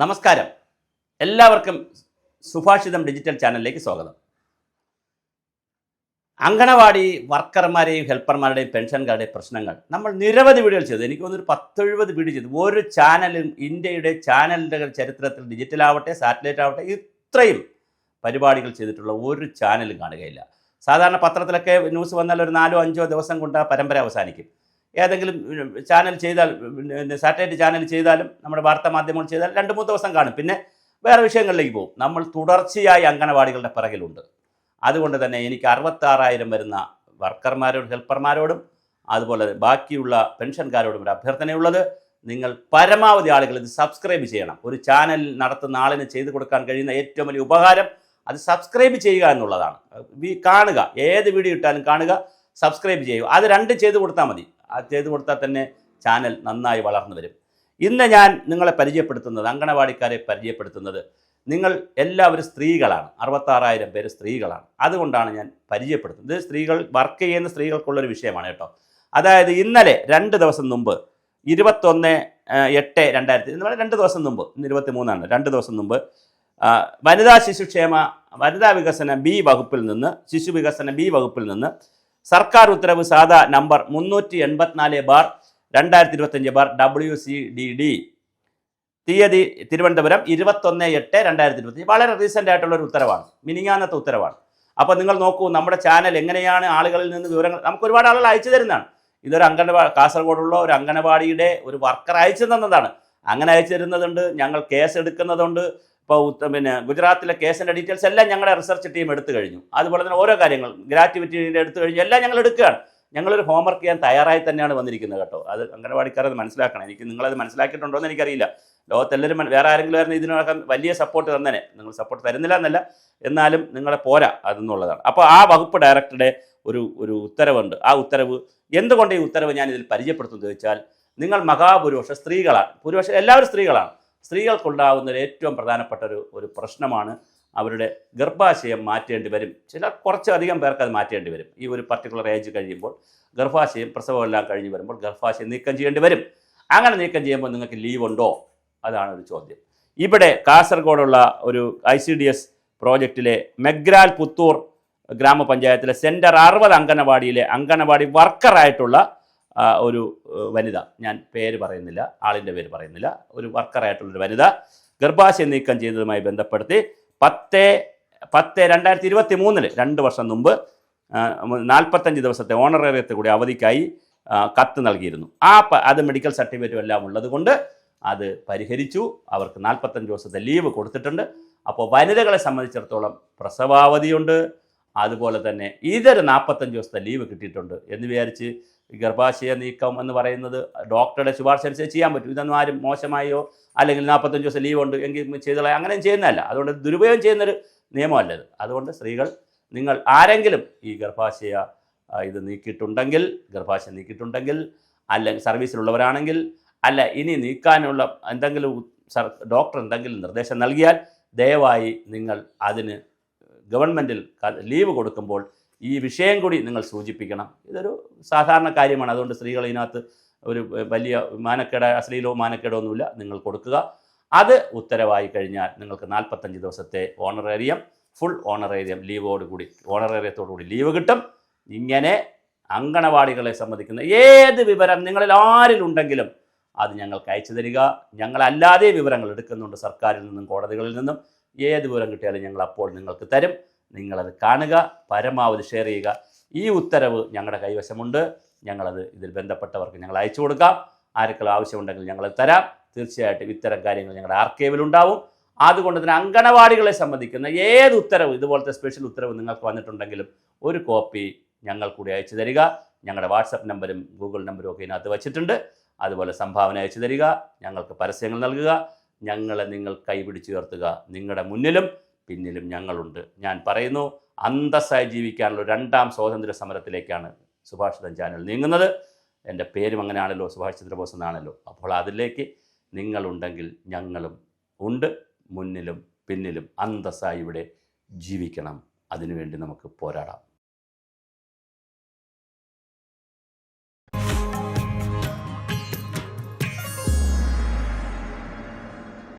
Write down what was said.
നമസ്കാരം. എല്ലാവർക്കും സുഭാഷിതം ഡിജിറ്റൽ ചാനലിലേക്ക് സ്വാഗതം. അങ്കണവാടി വർക്കർമാരെയും ഹെൽപ്പർമാരുടെയും പെൻഷൻകാരുടെയും പ്രശ്നങ്ങൾ നമ്മൾ നിരവധി വീഡിയോകൾ ചെയ്തു. എനിക്ക് തോന്നുന്നു 10-70 വീഡിയോ ചെയ്തു. ഒരു ചാനലും ഇന്ത്യയുടെ ചാനലിൻ്റെ ചരിത്രത്തിൽ ഡിജിറ്റലാവട്ടെ സാറ്റലൈറ്റ് ആവട്ടെ ഇത്രയും പരിപാടികൾ ചെയ്തിട്ടുള്ള ഒരു ചാനലും കാണുകയില്ല. സാധാരണ പത്രത്തിലൊക്കെ ന്യൂസ് വന്നാൽ ഒരു 4-5 ദിവസം കൊണ്ട് ആ പരമ്പര അവസാനിക്കും. ഏതെങ്കിലും ചാനൽ ചെയ്താൽ, സാറ്റലൈറ്റ് ചാനൽ ചെയ്താലും നമ്മുടെ വാർത്താ മാധ്യമങ്ങൾ ചെയ്താൽ 2-3 ദിവസം കാണും. പിന്നെ വേറെ വിഷയങ്ങളിലേക്ക് പോകും. നമ്മൾ തുടർച്ചയായി അങ്കണവാടികളുടെ പിറകിലുണ്ട്. അതുകൊണ്ട് തന്നെ എനിക്ക് 66,000 വരുന്ന വർക്കർമാരോടും ഹെൽപ്പർമാരോടും അതുപോലെ ബാക്കിയുള്ള പെൻഷൻകാരോടും ഒരു അഭ്യർത്ഥനയുള്ളത്, നിങ്ങൾ പരമാവധി ആളുകൾ ഇത് സബ്സ്ക്രൈബ് ചെയ്യണം. ഒരു ചാനൽ നടത്തുന്ന ആളിന് ചെയ്തു കൊടുക്കാൻ കഴിയുന്ന ഏറ്റവും വലിയ ഉപകാരം അത് സബ്സ്ക്രൈബ് ചെയ്യുക എന്നുള്ളതാണ്. കാണുക, ഏത് വീഡിയോ ഇട്ടാലും കാണുക, സബ്സ്ക്രൈബ് ചെയ്യുക. അത് 2 ചെയ്ത് കൊടുത്താൽ മതി. അത് ചെയ്തു കൊടുത്താൽ തന്നെ ചാനൽ നന്നായി വളർന്നു വരും. ഇന്ന് ഞാൻ നിങ്ങളെ പരിചയപ്പെടുത്തുന്നത്, അങ്കണവാടിക്കാരെ പരിചയപ്പെടുത്തുന്നത്, നിങ്ങൾ എല്ലാവരും സ്ത്രീകളാണ്. 66,000 പേര് സ്ത്രീകളാണ്. അതുകൊണ്ടാണ് ഞാൻ പരിചയപ്പെടുത്തുന്നത്. ഇത് സ്ത്രീകൾ, വർക്ക് ചെയ്യുന്ന സ്ത്രീകൾക്കുള്ളൊരു വിഷയമാണ് കേട്ടോ. അതായത് ഇന്നലെ 2 ദിവസം മുമ്പ് 21/8/2000, 2 ദിവസം മുമ്പ്, ഇന്ന് 23-ആണ്, 2 ദിവസം മുമ്പ് വനിതാ വികസന ബി വകുപ്പിൽ നിന്ന്, ശിശു വികസന ബി വകുപ്പിൽ നിന്ന് സർക്കാർ ഉത്തരവ് സാധാ നമ്പർ 384/2025/WCDD, തീയതി തിരുവനന്തപുരം 21/8/2025. വളരെ റീസെൻ്റ് ആയിട്ടുള്ളൊരു ഉത്തരവാണ്, മിനിങ്ങാന്നത്തെ ഉത്തരവാണ്. അപ്പോൾ നിങ്ങൾ നോക്കൂ, നമ്മുടെ ചാനൽ എങ്ങനെയാണ് ആളുകളിൽ നിന്ന് വിവരങ്ങൾ നമുക്ക് ഒരുപാട് ആളുകൾ അയച്ചു തരുന്നതാണ്. ഇതൊരു കാസർഗോഡുള്ള ഒരു അങ്കണവാടിയുടെ ഒരു വർക്കർ അയച്ചു തന്നതാണ്. അങ്ങനെ അയച്ചു തരുന്നതുണ്ട്, ഞങ്ങൾ കേസ് എടുക്കുന്നതുണ്ട്. ഇപ്പോൾ ഗുജറാത്തിലെ കേസിൻ്റെ ഡീറ്റെയിൽസ് എല്ലാം ഞങ്ങളുടെ റിസർച്ച് ടീം എടുത്തു കഴിഞ്ഞു. അതുപോലെ തന്നെ ഓരോ കാര്യങ്ങൾ ഗ്രാറ്റുവിറ്റിൻ്റെ എടുത്തു കഴിഞ്ഞു, എല്ലാം ഞങ്ങൾ എടുക്കുകയാണ്. ഞങ്ങളൊരു ഹോംവർക്ക് ചെയ്യാൻ തയ്യാറായി തന്നെയാണ് വന്നിരിക്കുന്നത് കേട്ടോ. അത് അങ്കണവാടിക്കാരത് മനസ്സിലാക്കണം. നിങ്ങളത് മനസ്സിലാക്കിയിട്ടുണ്ടോ എന്ന് എനിക്കറിയില്ല. ലോകത്തെല്ലാവരും വേറെ ആരെങ്കിലും ആയിരുന്നു ഇതിനൊക്കെ വലിയ സപ്പോർട്ട് തന്നേനെ. നിങ്ങൾ സപ്പോർട്ട് തരുന്നില്ല എന്നല്ല, എന്നാലും നിങ്ങളെ പോരാ അതെന്നുള്ളതാണ്. അപ്പോൾ ആ വകുപ്പ് ഡയറക്ടറുടെ ഒരു ഉത്തരവുണ്ട്. ആ ഉത്തരവ് എന്തുകൊണ്ട് ഈ ഉത്തരവ് ഞാൻ ഇതിൽ പരിചയപ്പെടുത്തുന്നത് ചോദിച്ചാൽ, നിങ്ങൾ മഹാഭൂരിപക്ഷം സ്ത്രീകളാണ്. ഭൂരിപക്ഷം എല്ലാവരും സ്ത്രീകളാണ്. സ്ത്രീകൾക്കുണ്ടാകുന്ന ഏറ്റവും പ്രധാനപ്പെട്ട ഒരു പ്രശ്നമാണ് അവരുടെ ഗർഭാശയം മാറ്റേണ്ടി വരും. കുറച്ചധികം പേർക്ക് അത് മാറ്റേണ്ടി വരും. ഈ ഒരു പർട്ടിക്കുലർ ഏജ് കഴിയുമ്പോൾ ഗർഭാശയം, പ്രസവമെല്ലാം കഴിഞ്ഞ് വരുമ്പോൾ ഗർഭാശയം നീക്കം ചെയ്യേണ്ടി വരും. അങ്ങനെ നീക്കം ചെയ്യുമ്പോൾ നിങ്ങൾക്ക് ലീവ് ഉണ്ടോ? അതാണ് ഒരു ചോദ്യം. ഇവിടെ കാസർഗോഡുള്ള ഒരു ICDS പ്രോജക്റ്റിലെ മെഗ്രാൽ പുത്തൂർ ഗ്രാമപഞ്ചായത്തിലെ സെൻറ്റർ 60 അങ്കണവാടിയിലെ അങ്കണവാടി വർക്കറായിട്ടുള്ള ഒരു വനിത, ഞാൻ പേര് പറയുന്നില്ല, ആളിൻ്റെ പേര് പറയുന്നില്ല, ഒരു വർക്കറായിട്ടുള്ളൊരു വനിത ഗർഭാശയം നീക്കം ചെയ്തതുമായി ബന്ധപ്പെടുത്തി 10/10/2023 2 വർഷം മുമ്പ് 45 ദിവസത്തെ ഓണറേറിയത്തെ കൂടി അവധിക്കായി കത്ത് നൽകിയിരുന്നു. അത് മെഡിക്കൽ സർട്ടിഫിക്കറ്റും എല്ലാം ഉള്ളത് കൊണ്ട് അത് പരിഹരിച്ചു. അവർക്ക് 45 ദിവസത്തെ ലീവ് കൊടുത്തിട്ടുണ്ട്. അപ്പോൾ വനിതകളെ സംബന്ധിച്ചിടത്തോളം പ്രസവാവധിയുണ്ട്, അതുപോലെ തന്നെ ഇതൊരു 45 ദിവസത്തെ ലീവ് കിട്ടിയിട്ടുണ്ട് എന്ന് വിചാരിച്ച് ഗർഭാശയ നീക്കം എന്ന് പറയുന്നത് ഡോക്ടറുടെ ശുപാർശ അനുസരിച്ച് ചെയ്യാൻ പറ്റും. ഇതൊന്നും ആരും മോശമായോ അല്ലെങ്കിൽ 45 ദിവസം ലീവ് ഉണ്ട് എങ്കിൽ ചെയ്തോളാം അങ്ങനെയും ചെയ്യുന്നതല്ല. അതുകൊണ്ട് ദുരുപയോഗം ചെയ്യുന്നൊരു നിയമമല്ലത്. അതുകൊണ്ട് സ്ത്രീകൾ, നിങ്ങൾ ആരെങ്കിലും ഈ ഗർഭാശയ ഗർഭാശയം നീക്കിയിട്ടുണ്ടെങ്കിൽ, അല്ലെങ്കിൽ സർവീസിലുള്ളവരാണെങ്കിൽ, അല്ല ഇനി നീക്കാനുള്ള എന്തെങ്കിലും ഡോക്ടർ എന്തെങ്കിലും നിർദ്ദേശം നൽകിയാൽ ദയവായി നിങ്ങൾ അതിന് ഗവൺമെൻറ്റിൽ ലീവ് കൊടുക്കുമ്പോൾ ഈ വിഷയം കൂടി നിങ്ങൾ സൂചിപ്പിക്കണം. ഇതൊരു സാധാരണ കാര്യമാണ്. അതുകൊണ്ട് സ്ത്രീകൾ ഇതിനകത്ത് ഒരു വലിയ അശ്ലീലോ മാനക്കേടോ ഒന്നുമില്ല, നിങ്ങൾ കൊടുക്കുക. അത് ഉത്തരവായി കഴിഞ്ഞാൽ നിങ്ങൾക്ക് 45 ദിവസത്തെ ഓണറേറിയം, ഫുൾ ഓണറേറിയം ഓണറേറിയത്തോടുകൂടി ലീവ് കിട്ടും. ഇങ്ങനെ അങ്കണവാടികളെ സംബന്ധിക്കുന്ന ഏത് വിവരം നിങ്ങളിൽ ആരിലുണ്ടെങ്കിലും അത് ഞങ്ങൾക്ക് അയച്ചു തരിക. ഞങ്ങളല്ലാതെ വിവരങ്ങൾ എടുക്കുന്നുണ്ട്, സർക്കാരിൽ നിന്നും കോടതികളിൽ നിന്നും. ഏത് വിവരം കിട്ടിയാലും ഞങ്ങൾ അപ്പോൾ നിങ്ങൾക്ക് തരും. നിങ്ങളത് കാണുക, പരമാവധി ഷെയർ ചെയ്യുക. ഈ ഉത്തരവ് ഞങ്ങളുടെ കൈവശമുണ്ട്. ഞങ്ങളത് ഇതിൽ ബന്ധപ്പെട്ടവർക്ക് ഞങ്ങൾ അയച്ചു കൊടുക്കാം. ആർക്കെങ്കിലും ആവശ്യമുണ്ടെങ്കിൽ ഞങ്ങളത് തരാം. തീർച്ചയായിട്ടും ഇത്തരം കാര്യങ്ങൾ ഞങ്ങളുടെ ആർക്കൈവിലുണ്ടാവും. അതുകൊണ്ട് തന്നെ അങ്കണവാടികളെ സംബന്ധിക്കുന്ന ഏത് ഉത്തരവ്, ഇതുപോലത്തെ സ്പെഷ്യൽ ഉത്തരവ് നിങ്ങൾക്ക് വന്നിട്ടുണ്ടെങ്കിലും ഒരു കോപ്പി ഞങ്ങൾ കൂടി അയച്ചു തരിക. ഞങ്ങളുടെ വാട്സപ്പ് നമ്പരും ഗൂഗിൾ നമ്പരും ഒക്കെ ഇതിനകത്ത് വച്ചിട്ടുണ്ട്. അതുപോലെ സംഭാവന അയച്ചു തരിക, ഞങ്ങൾക്ക് പരസ്യങ്ങൾ നൽകുക. ഞങ്ങളെ നിങ്ങൾ കൈപിടിച്ചുയർത്തുക. നിങ്ങളുടെ മുന്നിലും പിന്നിലും ഞങ്ങളുണ്ട്. ഞാൻ പറയുന്നു, അന്തസ്സായി ജീവിക്കാനുള്ള 2ാം സ്വാതന്ത്ര്യ സമരത്തിലേക്കാണ് സുഭാഷിതം ചാനൽ നീങ്ങുന്നത്. എൻ്റെ പേരും അങ്ങനെയാണല്ലോ, സുഭാഷ് ചന്ദ്രബോസ് എന്നാണല്ലോ. അപ്പോൾ അതിലേക്ക് നിങ്ങളുണ്ടെങ്കിൽ ഞങ്ങളും ഉണ്ട്. മുന്നിലും പിന്നിലും അന്തസ്സായി ഇവിടെ ജീവിക്കണം. അതിനുവേണ്ടി നമുക്ക് പോരാടാം.